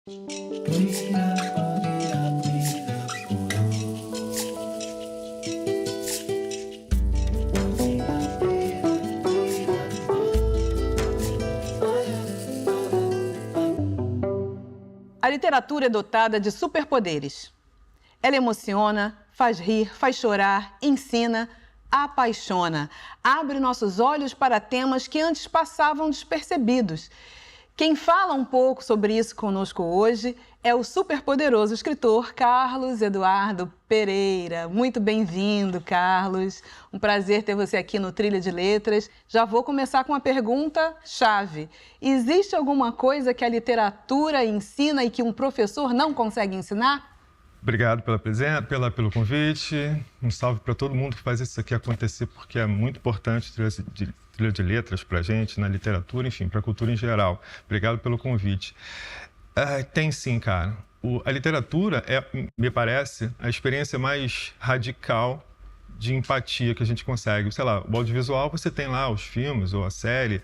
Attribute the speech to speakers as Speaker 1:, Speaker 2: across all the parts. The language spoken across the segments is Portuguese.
Speaker 1: A literatura é dotada de superpoderes. Ela emociona, faz rir, faz chorar, ensina, apaixona, abre nossos olhos para temas que antes passavam despercebidos. Quem fala um pouco sobre isso conosco hoje é o superpoderoso escritor Carlos Eduardo Pereira. Muito bem-vindo, Carlos. Um prazer ter você aqui no Trilha de Letras. Já vou começar com uma pergunta-chave. Existe alguma coisa que a literatura ensina e que um professor não consegue ensinar?
Speaker 2: Obrigado pela presença, pelo convite. Um salve para todo mundo que faz isso aqui acontecer, porque é muito importante trilha de letras para a gente, na literatura, enfim, para a cultura em geral. Obrigado pelo convite. Tem sim, cara. A literatura é, me parece, a experiência mais radical de empatia que a gente consegue. Sei lá, o audiovisual, você tem lá os filmes ou a série,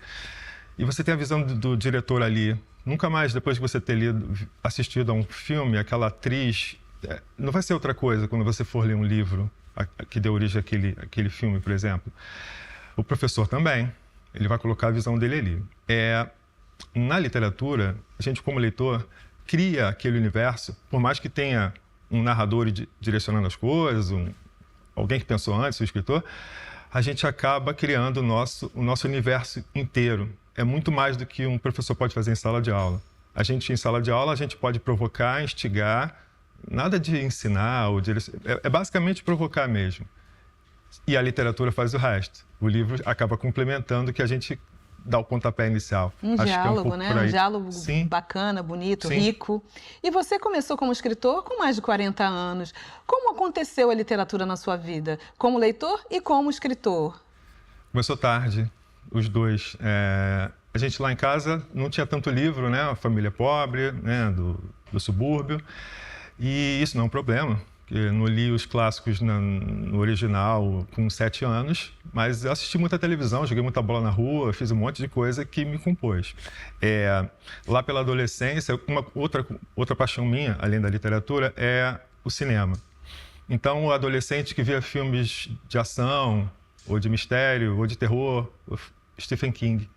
Speaker 2: e você tem a visão do diretor ali. Nunca mais, depois de você ter assistido a um filme, aquela atriz... Não vai ser outra coisa quando você for ler um livro que deu origem àquele filme, por exemplo. O professor também, ele vai colocar a visão dele ali. Na literatura, a gente como leitor cria aquele universo, por mais que tenha um narrador direcionando as coisas, alguém que pensou antes, o escritor, a gente acaba criando o nosso universo inteiro. É muito mais do que um professor pode fazer em sala de aula. Em sala de aula, a gente pode provocar, instigar, nada de ensinar, é basicamente provocar mesmo. E a literatura faz o resto. O livro acaba complementando o que a gente dá o pontapé inicial.
Speaker 1: Acho diálogo,
Speaker 2: que é um pouco
Speaker 1: né? Um diálogo
Speaker 2: Sim.
Speaker 1: Bacana, bonito,
Speaker 2: Sim.
Speaker 1: rico. E você começou como escritor com mais de 40 anos. Como aconteceu a literatura na sua vida? Como leitor e como escritor?
Speaker 2: Começou tarde, os dois. A gente lá em casa não tinha tanto livro, né? A família pobre, né? do subúrbio. E isso não é um problema, porque eu não li os clássicos no original com 7 anos, mas eu assisti muita televisão, joguei muita bola na rua, fiz um monte de coisa que me compôs. Lá pela adolescência, uma outra paixão minha, além da literatura, é o cinema. Então, o adolescente que via filmes de ação, ou de mistério, ou de terror, Stephen King.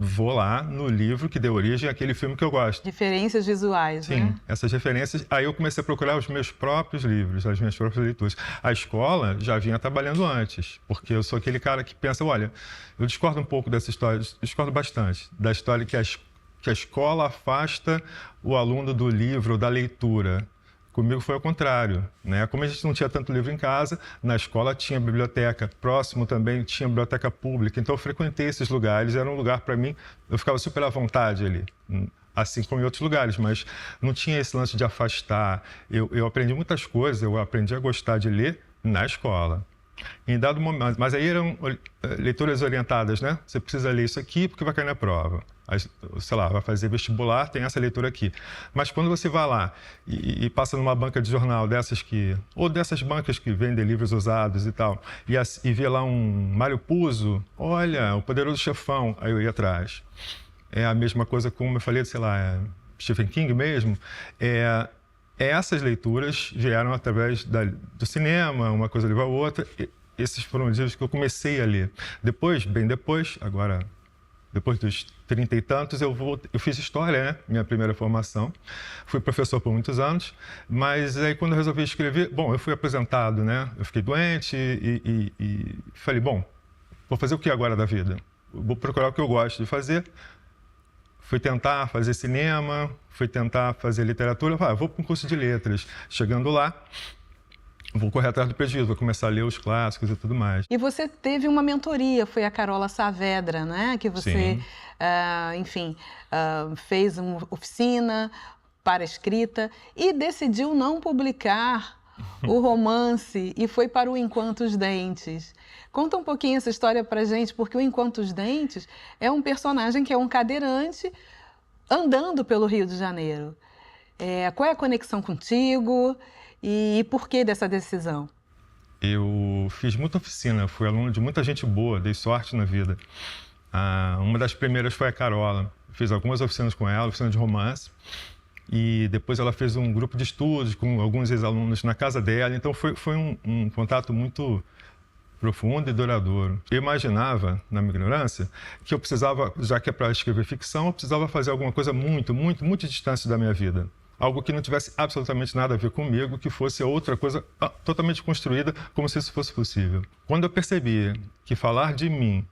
Speaker 2: Vou lá no livro que deu origem àquele filme que eu gosto.
Speaker 1: Referências visuais,
Speaker 2: Sim,
Speaker 1: né?
Speaker 2: essas referências. Aí eu comecei a procurar os meus próprios livros, as minhas próprias leituras. A escola já vinha trabalhando antes, porque eu sou aquele cara que pensa, olha, eu discordo um pouco dessa história, discordo bastante da história que a escola afasta o aluno do livro, da leitura. Comigo foi ao contrário, né? Como a gente não tinha tanto livro em casa, na escola tinha biblioteca, próximo também tinha biblioteca pública, então eu frequentei esses lugares, era um lugar para mim, eu ficava super à vontade ali, assim como em outros lugares, mas não tinha esse lance de afastar. Eu aprendi muitas coisas, eu aprendi a gostar de ler na escola. Em dado momento, mas aí eram leituras orientadas, né? Você precisa ler isso aqui porque vai cair na prova. Aí, sei lá, vai fazer vestibular, tem essa leitura aqui. Mas quando você vai lá e passa numa banca de jornal ou dessas bancas que vendem livros usados e tal, e vê lá um Mário Puzo, olha, o Poderoso Chefão, aí eu ia atrás. É a mesma coisa como eu falei, sei lá, Stephen King mesmo. Essas leituras vieram através do cinema, uma coisa levou a outra. Esses foram os livros que eu comecei a ler. Depois, agora, depois dos 30 e tantos, eu fiz história, né? Minha primeira formação. Fui professor por muitos anos, mas aí quando eu resolvi escrever, eu fui aposentado, né? Eu fiquei doente e falei, vou fazer o que agora da vida? Vou procurar o que eu gosto de fazer. Fui tentar fazer cinema, fui tentar fazer literatura, vou para um curso de letras. Chegando lá, vou correr atrás do prejuízo, vou começar a ler os clássicos e tudo mais.
Speaker 1: E você teve uma mentoria, foi a Carola Saavedra, né? Que você, fez uma oficina para escrita e decidiu não publicar o romance e foi para o Enquanto os Dentes. Conta um pouquinho essa história pra gente, porque o Enquanto os Dentes é um personagem que é um cadeirante andando pelo Rio de Janeiro. Qual é a conexão contigo e por que dessa decisão?
Speaker 2: Eu fiz muita oficina, fui aluno de muita gente boa, dei sorte na vida. Uma das primeiras foi a Carola. Fiz algumas oficinas com ela, oficina de romance. E depois ela fez um grupo de estudos com alguns ex-alunos na casa dela. Então foi um contato muito profundo e duradouro. Eu imaginava, na minha ignorância, que eu precisava, já que é para escrever ficção, eu precisava fazer alguma coisa muito distante da minha vida. Algo que não tivesse absolutamente nada a ver comigo, que fosse outra coisa totalmente construída, como se isso fosse possível. Quando eu percebi que falar de mim,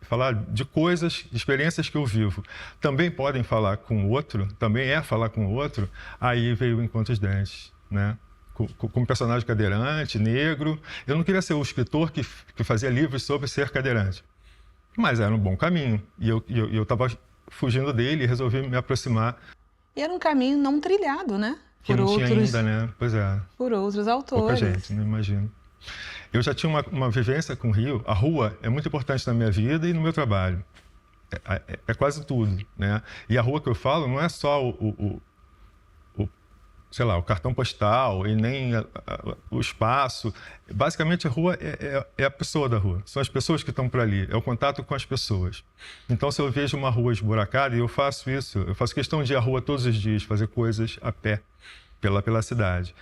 Speaker 2: falar de coisas, de experiências que eu vivo, também podem falar com o outro, também é falar com o outro, aí veio o Enquanto os Dentes, né? Com um personagem cadeirante, negro. Eu não queria ser o escritor que fazia livros sobre ser cadeirante, mas era um bom caminho. E eu estava fugindo dele e resolvi me aproximar.
Speaker 1: E era um caminho não trilhado, né?
Speaker 2: Que não tinha ainda, né? Pois é.
Speaker 1: Por outros autores.
Speaker 2: Pouca gente, não imagino. Eu já tinha uma vivência com o Rio. A rua é muito importante na minha vida e no meu trabalho. É quase tudo, né? E a rua que eu falo não é só sei lá, o cartão postal e nem o espaço. Basicamente, a rua é a pessoa da rua. São as pessoas que estão por ali. É o contato com as pessoas. Então, se eu vejo uma rua esburacada, e eu faço isso, eu faço questão de ir à rua todos os dias, fazer coisas a pé pela cidade.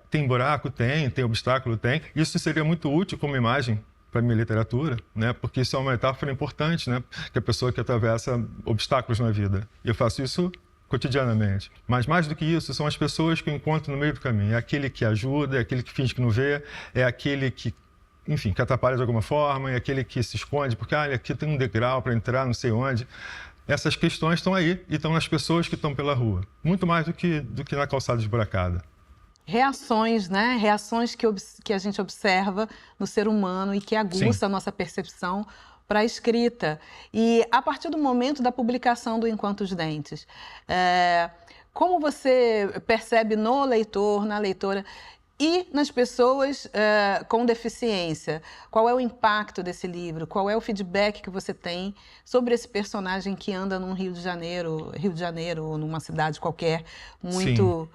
Speaker 2: Tem buraco? Tem obstáculo? Tem. Isso seria muito útil como imagem para a minha literatura, né? Porque isso é uma metáfora importante, né? Que a pessoa que atravessa obstáculos na vida. E eu faço isso cotidianamente. Mas mais do que isso, são as pessoas que eu encontro no meio do caminho. É aquele que ajuda, é aquele que finge que não vê, é aquele que, enfim, que atrapalha de alguma forma, é aquele que se esconde, porque aqui tem um degrau para entrar, não sei onde. Essas questões estão aí e estão nas pessoas que estão pela rua. Muito mais do que na calçada esburacada.
Speaker 1: Reações, né? Reações que a gente observa no ser humano e que aguça a nossa percepção para a escrita. E a partir do momento da publicação do Enquanto os Dentes, como você percebe no leitor, na leitora e nas pessoas com deficiência? Qual é o impacto desse livro? Qual é o feedback que você tem sobre esse personagem que anda num Rio de Janeiro ou numa cidade qualquer muito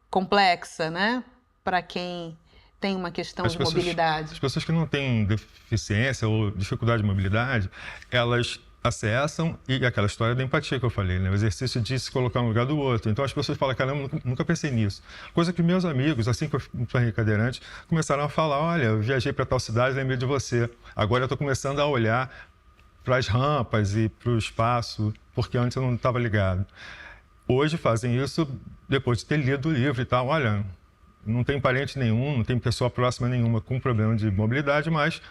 Speaker 1: complexa, né? Para quem tem uma questão de mobilidade.
Speaker 2: As pessoas que não têm deficiência ou dificuldade de mobilidade, elas acessam, e aquela história da empatia que eu falei, né? O exercício de se colocar no lugar do outro. Então as pessoas falam, caramba, nunca pensei nisso. Coisa que meus amigos, assim que eu me tornei cadeirante, começaram a falar, olha, eu viajei para tal cidade, lembrei de você. Agora eu estou começando a olhar para as rampas e para o espaço, porque antes eu não estava ligado. Hoje fazem isso depois de ter lido o livro e tal. Olha, não tem parente nenhum, não tem pessoa próxima nenhuma com problema de mobilidade, mas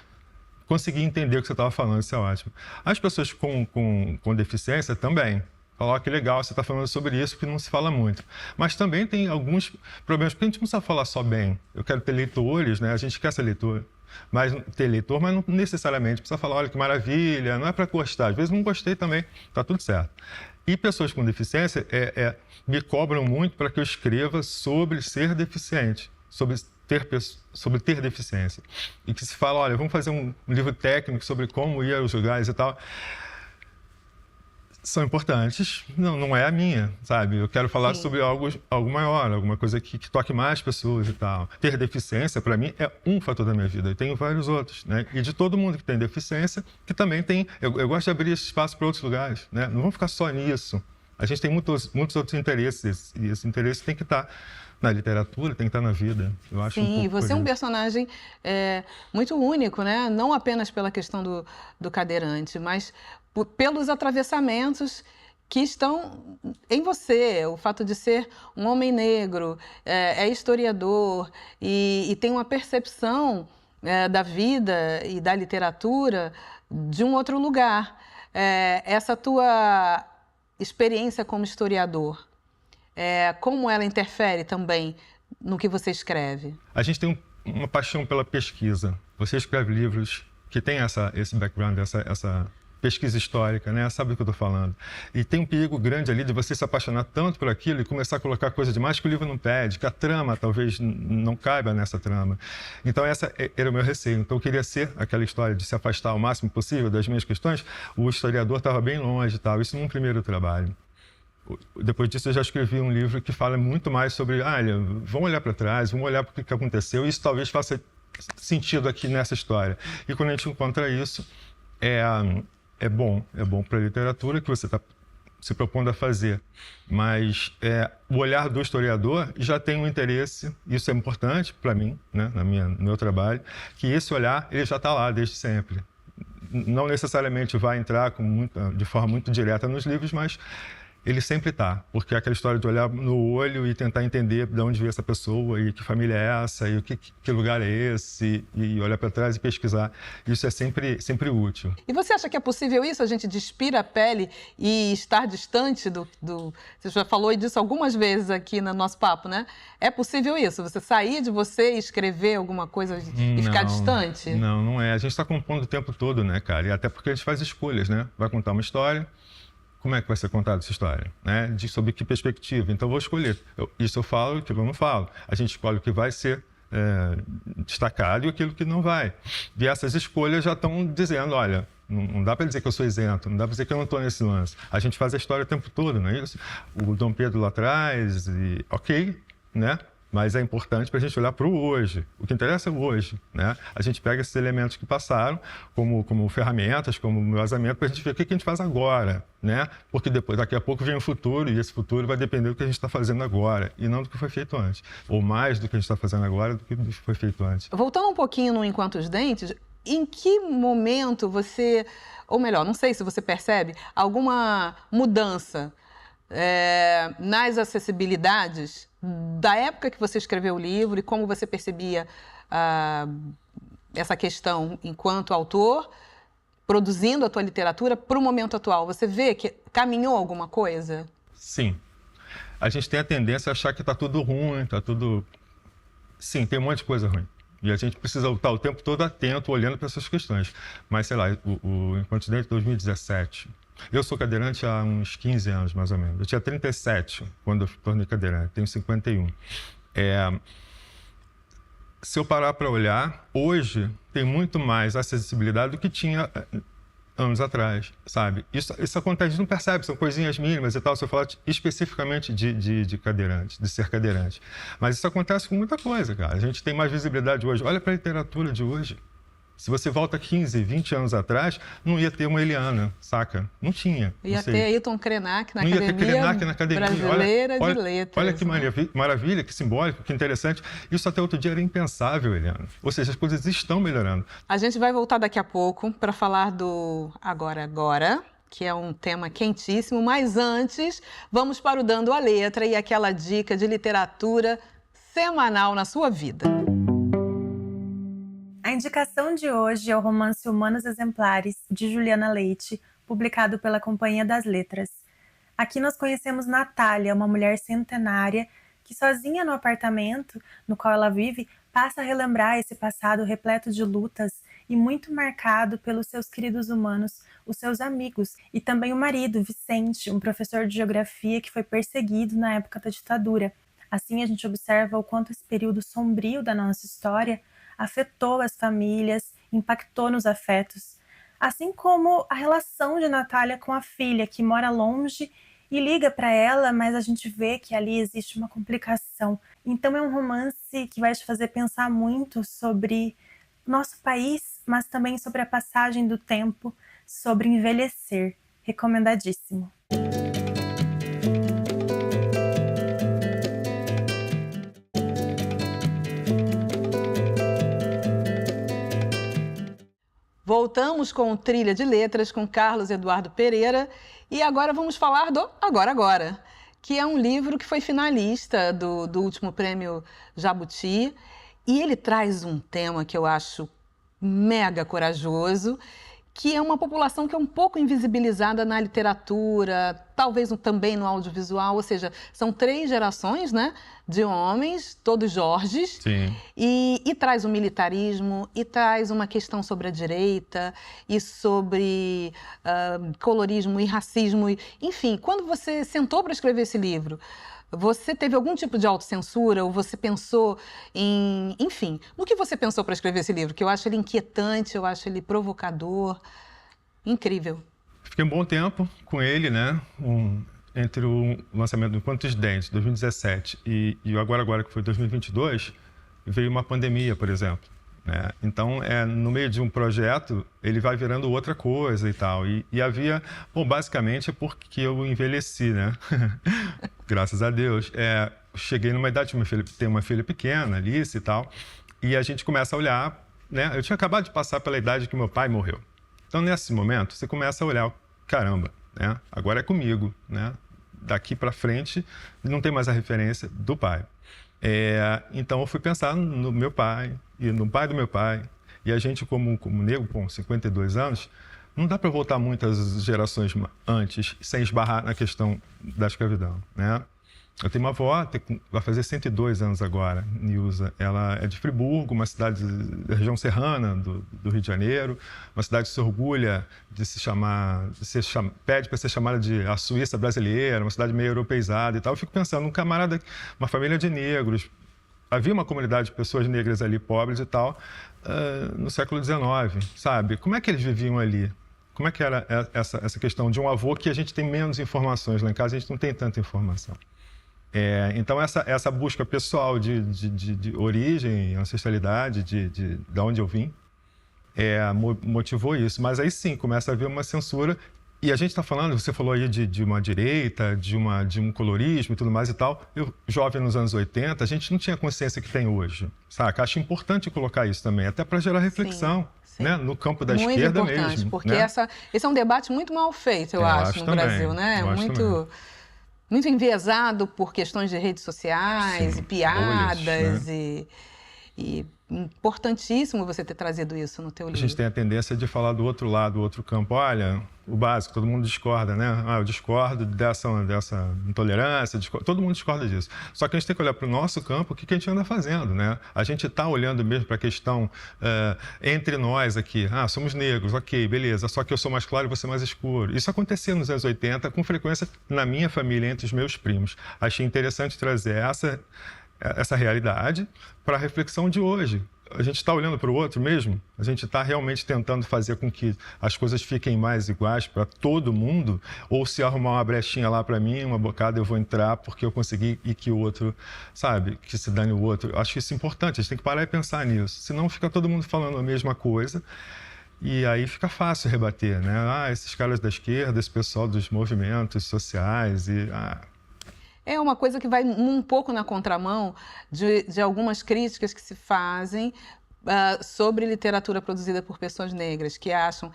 Speaker 2: consegui entender o que você estava falando, isso é ótimo. As pessoas com deficiência também. Falar, que legal, você está falando sobre isso, porque não se fala muito. Mas também tem alguns problemas, porque a gente não precisa falar só bem. Eu quero ter leitores, né? A gente quer ser leitor. Mas ter leitor, mas não necessariamente precisa falar, olha que maravilha, não é para gostar. Às vezes não gostei também, está tudo certo. E pessoas com deficiência me cobram muito para que eu escreva sobre ser deficiente, sobre ter deficiência. E que se fala, olha, vamos fazer um livro técnico sobre como ir aos lugares e tal. São importantes, não é a minha, sabe? Eu quero falar sobre algo maior, alguma coisa que toque mais pessoas e tal. Ter deficiência, para mim, é um fator da minha vida. Eu tenho vários outros, né? E de todo mundo que tem deficiência, que também tem... Eu gosto de abrir esse espaço para outros lugares, né? Não vamos ficar só nisso. A gente tem muitos outros interesses, e esse interesse tem que estar na literatura, tem que estar na vida. Eu acho
Speaker 1: Sim, você é um personagem muito único, né? Não apenas pela questão do cadeirante, mas pelos atravessamentos que estão em você. O fato de ser um homem negro, é historiador e tem uma percepção da vida e da literatura de um outro lugar. Essa tua experiência como historiador, como ela interfere também no que você escreve?
Speaker 2: A gente tem uma paixão pela pesquisa. Você escreve livros que têm esse background, essa pesquisa histórica, né? Sabe do que eu estou falando. E tem um perigo grande ali de você se apaixonar tanto por aquilo e começar a colocar coisa demais que o livro não pede, que a trama talvez não caiba nessa trama. Então, essa era o meu receio. Então, eu queria ser aquela história de se afastar o máximo possível das minhas questões. O historiador estava bem longe e tal. Isso num primeiro trabalho. Depois disso, eu já escrevi um livro que fala muito mais sobre, olha, vamos olhar para trás, vamos olhar para o que aconteceu. Isso talvez faça sentido aqui nessa história. E quando a gente encontra isso, é bom para a literatura, que você está se propondo a fazer. Mas o olhar do historiador já tem um interesse, isso é importante para mim, né, no meu trabalho, que esse olhar ele já está lá desde sempre. Não necessariamente vai entrar de forma muito direta nos livros, mas ele sempre está, porque é aquela história de olhar no olho e tentar entender de onde veio essa pessoa e que família é essa e que lugar é esse e olhar para trás e pesquisar. Isso é sempre útil.
Speaker 1: E você acha que é possível isso, a gente despir a pele e estar distante do... Você já falou disso algumas vezes aqui no nosso papo, né? É possível isso? Você sair de você e escrever alguma coisa e ficar distante?
Speaker 2: Não, não é. A gente está compondo o tempo todo, né, cara? E até porque a gente faz escolhas, né? Vai contar uma história. Como é que vai ser contada essa história? Né? Sob que perspectiva? Então, eu vou escolher. Isso eu falo, aquilo eu não falo. A gente escolhe o que vai ser destacado e aquilo que não vai. E essas escolhas já estão dizendo, olha, não dá para dizer que eu sou isento, não dá para dizer que eu não estou nesse lance. A gente faz a história o tempo todo, não é isso? O Dom Pedro lá atrás, ok, né? Mas é importante para a gente olhar para o hoje. O que interessa é o hoje, né? A gente pega esses elementos que passaram como ferramentas, como embasamento, para a gente ver o que a gente faz agora, né? Porque daqui a pouco vem o futuro e esse futuro vai depender do que a gente está fazendo agora e não do que foi feito antes. Ou mais do que a gente está fazendo agora do que foi feito antes.
Speaker 1: Voltando um pouquinho no Enquanto os Dentes, em que momento você, ou melhor, não sei se você percebe, alguma mudança nas acessibilidades da época que você escreveu o livro e como você percebia essa questão enquanto autor, produzindo a tua literatura para o momento atual? Você vê que caminhou alguma coisa?
Speaker 2: Sim. A gente tem a tendência a achar que está tudo ruim, está tudo... Sim, tem um monte de coisa ruim. E a gente precisa estar o tempo todo atento, olhando para essas questões. Mas, sei lá, o Enquanto os Dentes de 2017... Eu sou cadeirante há uns 15 anos, mais ou menos. Eu tinha 37 quando eu tornei cadeirante, tenho 51. Se eu parar para olhar, hoje tem muito mais acessibilidade do que tinha anos atrás, sabe? Isso acontece, a gente não percebe, são coisinhas mínimas e tal, se eu falar especificamente de cadeirante, de ser cadeirante. Mas isso acontece com muita coisa, cara. A gente tem mais visibilidade hoje. Olha para a literatura de hoje. Se você volta 15, 20 anos atrás, não ia ter uma Eliana, saca? Não tinha.
Speaker 1: Ia ter Ailton Krenak na
Speaker 2: Não ia ter Krenak na Academia
Speaker 1: Brasileira de Letras.
Speaker 2: Olha que maravilha, que simbólico, que interessante. Isso até outro dia era impensável, Eliana. Ou seja, as coisas estão melhorando.
Speaker 1: A gente vai voltar daqui a pouco para falar do Agora, que é um tema quentíssimo. Mas antes, vamos para o Dando a Letra e aquela dica de literatura semanal na sua vida.
Speaker 3: A indicação de hoje é o romance Humanos Exemplares, de Juliana Leite, publicado pela Companhia das Letras. Aqui nós conhecemos Natália, uma mulher centenária que, sozinha no apartamento no qual ela vive, passa a relembrar esse passado repleto de lutas e muito marcado pelos seus queridos humanos, os seus amigos, e também o marido, Vicente, um professor de geografia que foi perseguido na época da ditadura. Assim, a gente observa o quanto esse período sombrio da nossa história afetou as famílias, impactou nos afetos, assim como a relação de Natália com a filha, que mora longe e liga para ela, mas a gente vê que ali existe uma complicação. Então é um romance que vai te fazer pensar muito sobre nosso país, mas também sobre a passagem do tempo, sobre envelhecer. Recomendadíssimo.
Speaker 1: Voltamos com o Trilha de Letras com Carlos Eduardo Pereira e agora vamos falar do Agora, que é um livro que foi finalista do último prêmio Jabuti, e ele traz um tema que eu acho mega corajoso, que é uma população que é um pouco invisibilizada na literatura, talvez também no audiovisual, ou seja, são 3 gerações, né, de homens, todos Jorges,
Speaker 2: Sim.
Speaker 1: E traz o militarismo, e traz uma questão sobre a direita, e sobre colorismo e racismo, enfim, quando você sentou para escrever esse livro, você teve algum tipo de autocensura ou você pensou em... Enfim, no que você pensou para escrever esse livro? Que eu acho ele inquietante, eu acho ele provocador, incrível.
Speaker 2: Fiquei um bom tempo com ele, né? Entre o lançamento do Enquanto os Dentes, 2017, e o Agora, que foi 2022, veio uma pandemia, por exemplo. né? Então, no meio de um projeto, ele vai virando outra coisa e tal. E havia, bom, basicamente é porque eu envelheci, né? Graças a Deus. Cheguei numa idade, tenho uma filha pequena, Alice e tal, e a gente começa a olhar, né? Eu tinha acabado de passar pela idade que meu pai morreu. Então, nesse momento, você começa a olhar, caramba, né? Agora é comigo, né? Daqui para frente, não tem mais a referência do pai. Então, eu fui pensar no meu pai e no pai do meu pai. E a gente, como negro, com 52 anos, não dá para voltar muitas gerações antes sem esbarrar na questão da escravidão, né? Eu tenho uma avó, vai fazer 102 anos agora, Nilza. Ela é de Friburgo, uma cidade da região serrana do Rio de Janeiro, uma cidade que se orgulha de pede para ser chamada de a Suíça brasileira, uma cidade meio europeizada e tal. Eu fico pensando, um camarada, uma família de negros, havia uma comunidade de pessoas negras ali, pobres e tal, no século XIX, sabe? Como é que eles viviam ali? Como é que era essa questão de um avô que a gente tem menos informações? Lá em casa a gente não tem tanta informação. Então, essa busca pessoal de origem, ancestralidade, de onde eu vim, motivou isso. Mas aí sim, começa a haver uma censura. E a gente está falando, você falou aí de uma direita, de um colorismo e tudo mais e tal. Eu, jovem nos anos 80, a gente não tinha a consciência que tem hoje, saca? Acho importante colocar isso também, até para gerar reflexão. Sim. Né? No campo da esquerda mesmo. Muito importante,
Speaker 1: porque
Speaker 2: né?
Speaker 1: Esse é um debate muito mal feito, eu acho, no também, Brasil, né? Muito enviesado por questões de redes sociais, sim, e piadas, né? E importantíssimo você ter trazido isso no teu livro.
Speaker 2: A gente tem a tendência de falar do outro lado, do outro campo. Olha, o básico, todo mundo discorda, né? Eu discordo dessa intolerância, todo mundo discorda disso. Só que a gente tem que olhar para o nosso campo, o que a gente anda fazendo, né? A gente está olhando mesmo para a questão entre nós aqui. Somos negros, ok, beleza, só que eu sou mais claro e você mais escuro. Isso acontecia nos anos 80, com frequência na minha família, entre os meus primos. Achei interessante trazer essa realidade para a reflexão de hoje. A gente está olhando para o outro mesmo? A gente está realmente tentando fazer com que as coisas fiquem mais iguais para todo mundo? Ou se arrumar uma brechinha lá para mim, uma bocada, eu vou entrar porque eu consegui e que o outro, sabe, que se dane o outro? Acho isso importante, a gente tem que parar e pensar nisso. Senão fica todo mundo falando a mesma coisa e aí fica fácil rebater, né? Esses caras da esquerda, esse pessoal dos movimentos sociais
Speaker 1: É uma coisa que vai um pouco na contramão de algumas críticas que se fazem sobre literatura produzida por pessoas negras, que acham,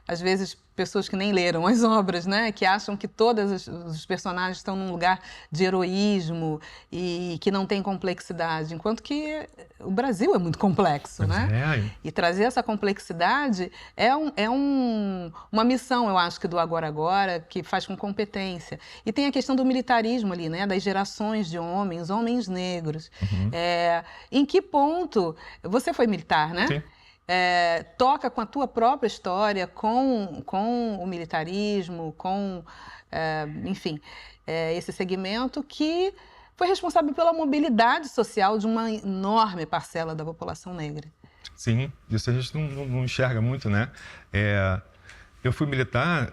Speaker 1: às vezes, pessoas que nem leram as obras, né? Que acham que todos os personagens estão num lugar de heroísmo e que não tem complexidade, enquanto que o Brasil é muito complexo, né? E trazer essa complexidade é uma missão, eu acho, que do Agora, que faz com competência. E tem a questão do militarismo ali, né? Das gerações de homens negros. Uhum. Em que ponto... Você foi militar, né?
Speaker 2: Sim.
Speaker 1: Toca com a tua própria história, com o militarismo, enfim, esse segmento que foi responsável pela mobilidade social de uma enorme parcela da população negra.
Speaker 2: Sim, isso a gente não enxerga muito, né? Eu fui militar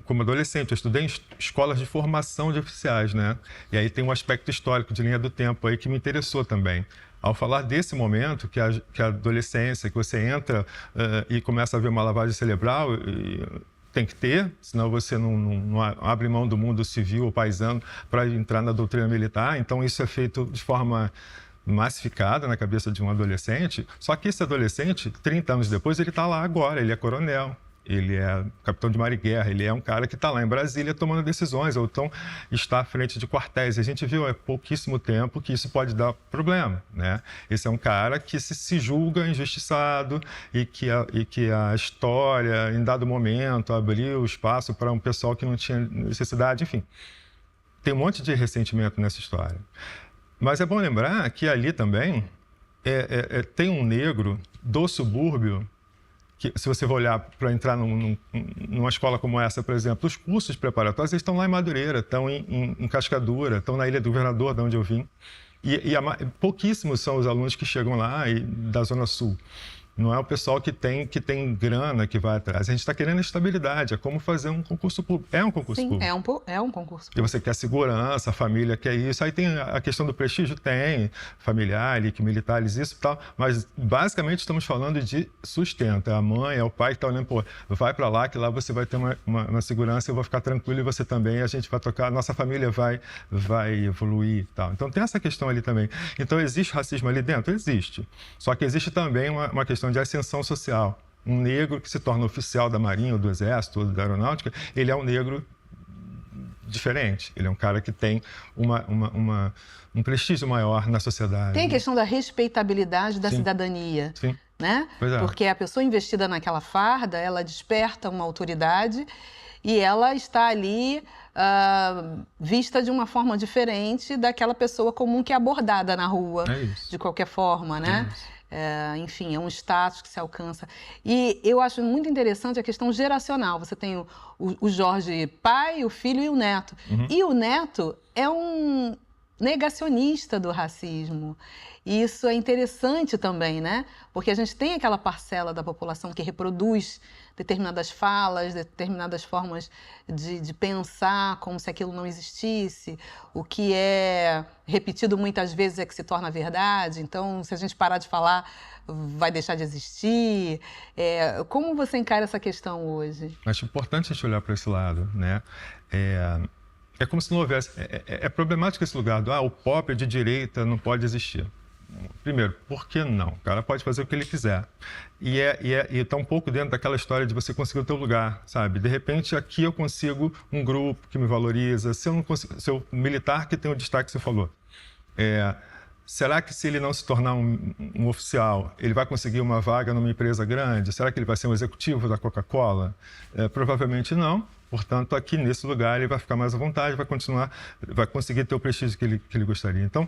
Speaker 2: como adolescente, eu estudei em escolas de formação de oficiais, né? E aí tem um aspecto histórico de linha do tempo aí que me interessou também. Ao falar desse momento, que a adolescência, que você entra e começa a ver uma lavagem cerebral, tem que ter, senão você não abre mão do mundo civil ou paisano para entrar na doutrina militar. Então, isso é feito de forma massificada na cabeça de um adolescente. Só que esse adolescente, 30 anos depois, ele está lá agora, ele é coronel. Ele é capitão de mar e guerra, ele é um cara que está lá em Brasília tomando decisões, ou então está à frente de quartéis. A gente viu há pouquíssimo tempo que isso pode dar problema, né? Esse é um cara que se julga injustiçado e que a história, em dado momento, abriu espaço para um pessoal que não tinha necessidade, enfim. Tem um monte de ressentimento nessa história. Mas é bom lembrar que ali também tem um negro do subúrbio que, se você for olhar para entrar numa escola como essa, por exemplo, os cursos preparatórios eles estão lá em Madureira, estão em Cascadura, estão na Ilha do Governador, de onde eu vim. E pouquíssimos são os alunos que chegam lá da Zona Sul. Não é o pessoal que tem grana que vai atrás. A gente está querendo estabilidade. É como fazer um concurso público. É um concurso público.
Speaker 1: É um concurso público.
Speaker 2: E você quer segurança, a família quer isso. Aí tem a questão do prestígio, tem familiar, militares, isso e tal. Mas, basicamente, estamos falando de sustento. É a mãe, é o pai que está olhando, pô, vai para lá, que lá você vai ter uma segurança, eu vou ficar tranquilo e você também. A gente vai tocar, a nossa família vai evoluir e tal. Então, tem essa questão ali também. Então, existe racismo ali dentro? Existe. Só que existe também uma questão de ascensão social. Um negro que se torna oficial da Marinha, ou do Exército, ou da Aeronáutica, ele é um negro diferente. Ele é um cara que tem um prestígio maior na sociedade.
Speaker 1: Tem a questão da respeitabilidade da
Speaker 2: Sim.
Speaker 1: cidadania.
Speaker 2: Sim.
Speaker 1: Né?
Speaker 2: Pois é.
Speaker 1: Porque a pessoa investida naquela farda, ela desperta uma autoridade e ela está ali vista de uma forma diferente daquela pessoa comum que é abordada na rua, de qualquer forma, né? Enfim, é um status que se alcança. E eu acho muito interessante a questão geracional. Você tem o Jorge pai, o filho e o neto. E o neto é um negacionista do racismo. E isso é interessante também, né? Porque a gente tem aquela parcela da população que reproduz determinadas falas, determinadas formas de pensar, como se aquilo não existisse. O que é repetido muitas vezes é que se torna verdade. Então, se a gente parar de falar, vai deixar de existir. Como você encara essa questão hoje?
Speaker 2: Acho importante a gente olhar para esse lado, né? É como se não houvesse... É problemático esse lugar do o pobre de direita não pode existir. Primeiro, por que não? O cara pode fazer o que ele quiser. E está um pouco dentro daquela história de você conseguir o teu lugar, sabe? De repente, aqui eu consigo um grupo que me valoriza. Se eu não consigo, se o militar que tem o destaque que você falou. Será que se ele não se tornar um oficial, ele vai conseguir uma vaga numa empresa grande? Será que ele vai ser um executivo da Coca-Cola? Provavelmente não. Portanto, aqui nesse lugar ele vai ficar mais à vontade, vai conseguir ter o prestígio que ele gostaria. Então,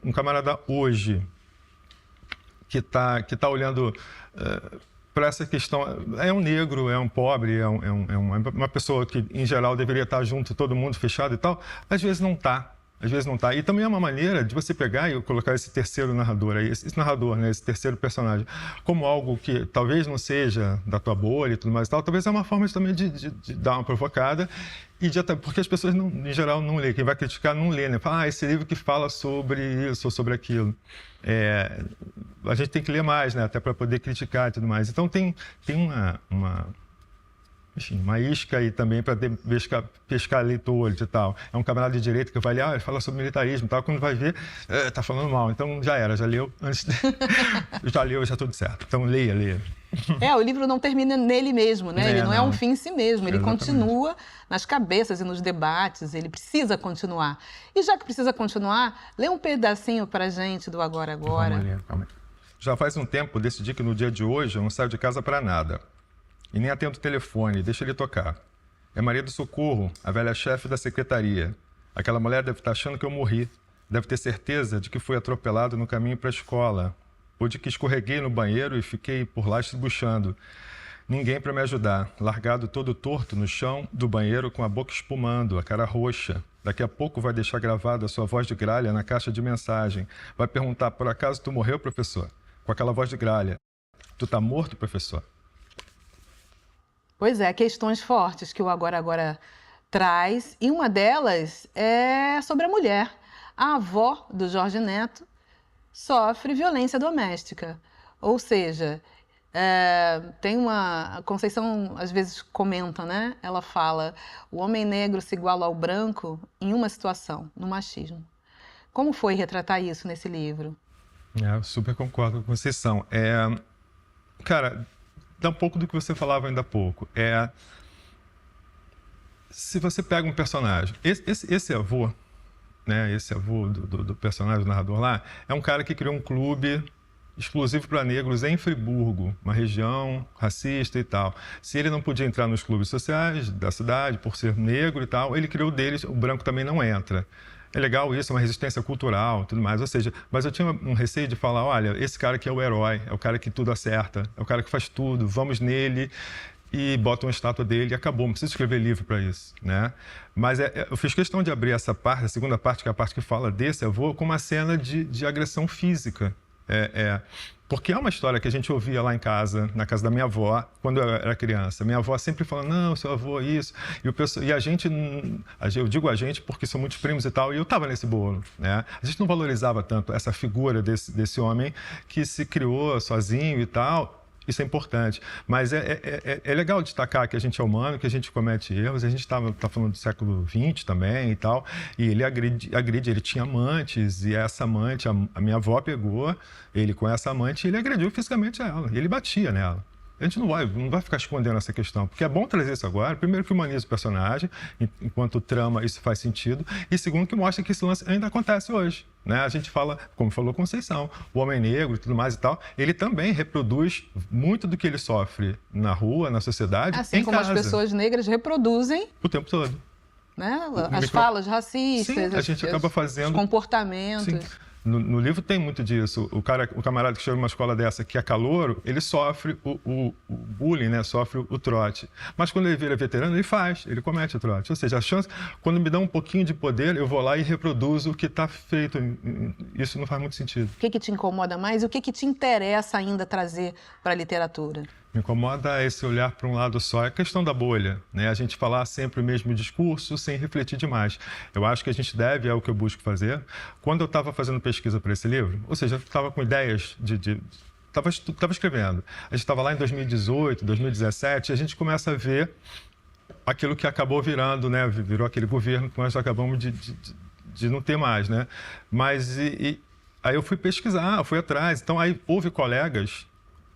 Speaker 2: um camarada hoje que tá olhando para essa questão, é um negro, é um pobre, é uma pessoa que, em geral, deveria estar junto, todo mundo fechado e tal, às vezes não está. Às vezes não está. E também é uma maneira de você pegar e colocar esse terceiro narrador aí, esse narrador, né, esse terceiro personagem, como algo que talvez não seja da tua bolha e tudo mais e tal, talvez é uma forma também de dar uma provocada, porque as pessoas, em geral, não lê. Quem vai criticar não lê, né? Fala, esse livro que fala sobre isso ou sobre aquilo. A gente tem que ler mais, né, até para poder criticar e tudo mais. Então tem uma isca aí também para pescar leitores e tal. É um camarada de direita que vai ler, ele fala sobre militarismo e tal, quando vai ver, tá falando mal. Então já leu antes já leu, já tudo certo. Então leia.
Speaker 1: O livro não termina nele mesmo, né? Ele não é um fim em si mesmo, ele
Speaker 2: Exatamente.
Speaker 1: Continua nas cabeças e nos debates, ele precisa continuar. E já que precisa continuar, lê um pedacinho pra gente do Agora Agora.
Speaker 2: Vamos ler, calma aí. Já faz um tempo decidi que no dia de hoje eu não saio de casa para nada. E nem atendo o telefone, deixa ele tocar. É Maria do Socorro, a velha chefe da secretaria. Aquela mulher deve estar achando que eu morri. Deve ter certeza de que fui atropelado no caminho para a escola. Ou de que escorreguei no banheiro e fiquei por lá estribuchando. Ninguém para me ajudar. Largado todo torto no chão do banheiro com a boca espumando, a cara roxa. Daqui a pouco vai deixar gravada a sua voz de gralha na caixa de mensagem. Vai perguntar, por acaso tu morreu, professor? Com aquela voz de gralha. Tu tá morto, professor?
Speaker 1: Pois é, questões fortes que o Agora Agora traz, e uma delas é sobre a mulher. A avó do Jorge Neto sofre violência doméstica, ou seja, a Conceição às vezes comenta, né? Ela fala, o homem negro se iguala ao branco em uma situação, no machismo. Como foi retratar isso nesse livro?
Speaker 2: Eu super concordo com Conceição. Cara, dá um pouco do que você falava ainda há pouco. Se você pega um personagem, esse avô, né, esse avô do personagem do narrador lá, é um cara que criou um clube exclusivo para negros em Friburgo, uma região racista e tal. Se ele não podia entrar nos clubes sociais da cidade por ser negro e tal, ele criou deles, o branco também não entra. É legal isso, é uma resistência cultural, tudo mais. Ou seja, mas eu tinha um receio de falar, olha, esse cara aqui é o herói, é o cara que tudo acerta, é o cara que faz tudo, vamos nele e bota uma estátua dele e acabou. Não precisa escrever livro para isso, né? Mas eu fiz questão de abrir essa parte, a segunda parte, que é a parte que fala desse avô, com uma cena de agressão física. Porque é uma história que a gente ouvia lá em casa, na casa da minha avó, quando eu era criança. Minha avó sempre falando, não, seu avô isso. E a gente, eu digo a gente porque são muitos primos e tal, e eu estava nesse bolo, né? A gente não valorizava tanto essa figura desse homem que se criou sozinho e tal. Isso é importante, mas é legal destacar que a gente é humano, que a gente comete erros, a gente tá falando do século XX também e tal, e ele agride, ele tinha amantes, e essa amante, a minha avó pegou ele com essa amante e ele agrediu fisicamente ela, e ele batia nela. A gente não vai ficar escondendo essa questão, porque é bom trazer isso agora. Primeiro que humaniza o personagem, enquanto trama isso faz sentido, e segundo que mostra que esse lance ainda acontece hoje. Né? A gente fala, como falou Conceição, o homem negro e tudo mais e tal, ele também reproduz muito do que ele sofre na rua, na sociedade,
Speaker 1: assim
Speaker 2: em
Speaker 1: como
Speaker 2: casa.
Speaker 1: as pessoas negras reproduzem
Speaker 2: O tempo todo.
Speaker 1: Né? As falas racistas,
Speaker 2: Sim, a gente acaba fazendo...
Speaker 1: os comportamentos.
Speaker 2: Sim. No livro tem muito disso. O camarada que chega numa escola dessa que é calouro, ele sofre o bullying, né? Sofre o trote. Mas quando ele vira veterano, ele comete o trote. Ou seja, a chance, quando me dá um pouquinho de poder, eu vou lá e reproduzo o que está feito. Isso não faz muito sentido.
Speaker 1: O que te incomoda mais e o que te interessa ainda trazer para a literatura?
Speaker 2: Me incomoda esse olhar para um lado só. É a questão da bolha, né? A gente falar sempre o mesmo discurso sem refletir demais. Eu acho que a gente deve, é o que eu busco fazer. Quando eu estava fazendo pesquisa para esse livro, ou seja, eu estava com ideias Estava escrevendo. A gente estava lá em 2018, 2017, e a gente começa a ver aquilo que acabou virando, né? Virou aquele governo que nós acabamos de não ter mais, né? Mas aí eu fui pesquisar, fui atrás. Então aí houve colegas,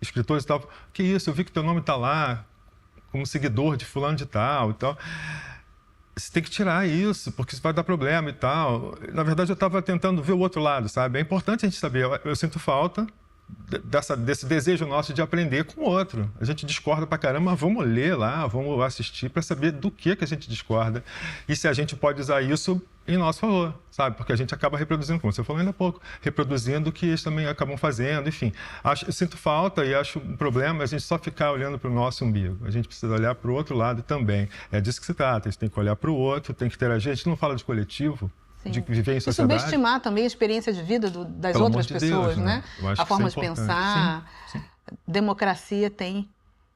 Speaker 2: escritores e tal, que isso, eu vi que teu nome está lá como seguidor de fulano de tal e tal. Você tem que tirar isso, porque isso vai dar problema e tal. Na verdade, eu estava tentando ver o outro lado, sabe? É importante a gente saber. Eu sinto falta desse desejo nosso de aprender com o outro. A gente discorda pra caramba, mas vamos ler lá, vamos assistir para saber do que a gente discorda e se a gente pode usar isso em nosso favor, sabe? Porque a gente acaba reproduzindo, como você falou ainda há pouco, reproduzindo o que eles também acabam fazendo, enfim. Eu sinto falta e acho um problema a gente só ficar olhando para o nosso umbigo. A gente precisa olhar para o outro lado também. É disso que se trata, a gente tem que olhar para o outro, tem que interagir. A gente não fala de coletivo,
Speaker 1: sim,
Speaker 2: de viver em sociedade.
Speaker 1: E subestimar também a experiência de vida das outras pessoas, né? A forma de pensar.
Speaker 2: Sim, sim.
Speaker 1: Democracia tem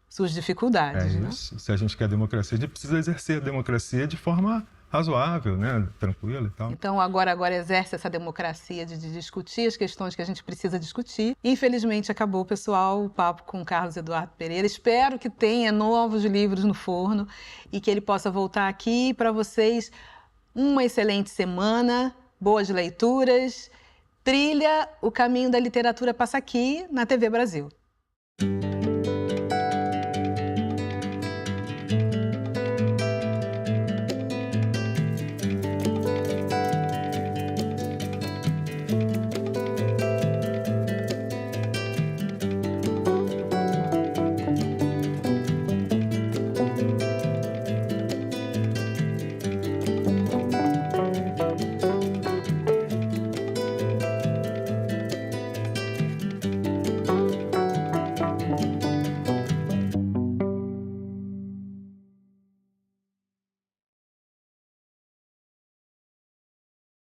Speaker 1: suas dificuldades, né?
Speaker 2: Isso. Se a gente quer democracia, a gente precisa exercer a democracia de forma razoável, né? Tranquila e tal.
Speaker 1: Então, agora exerce essa democracia de discutir as questões que a gente precisa discutir. Infelizmente, acabou, pessoal, o papo com o Carlos Eduardo Pereira. Espero que tenha novos livros no forno e que ele possa voltar aqui para vocês. Uma excelente semana, boas leituras. Trilha, o caminho da literatura passa aqui na TV Brasil.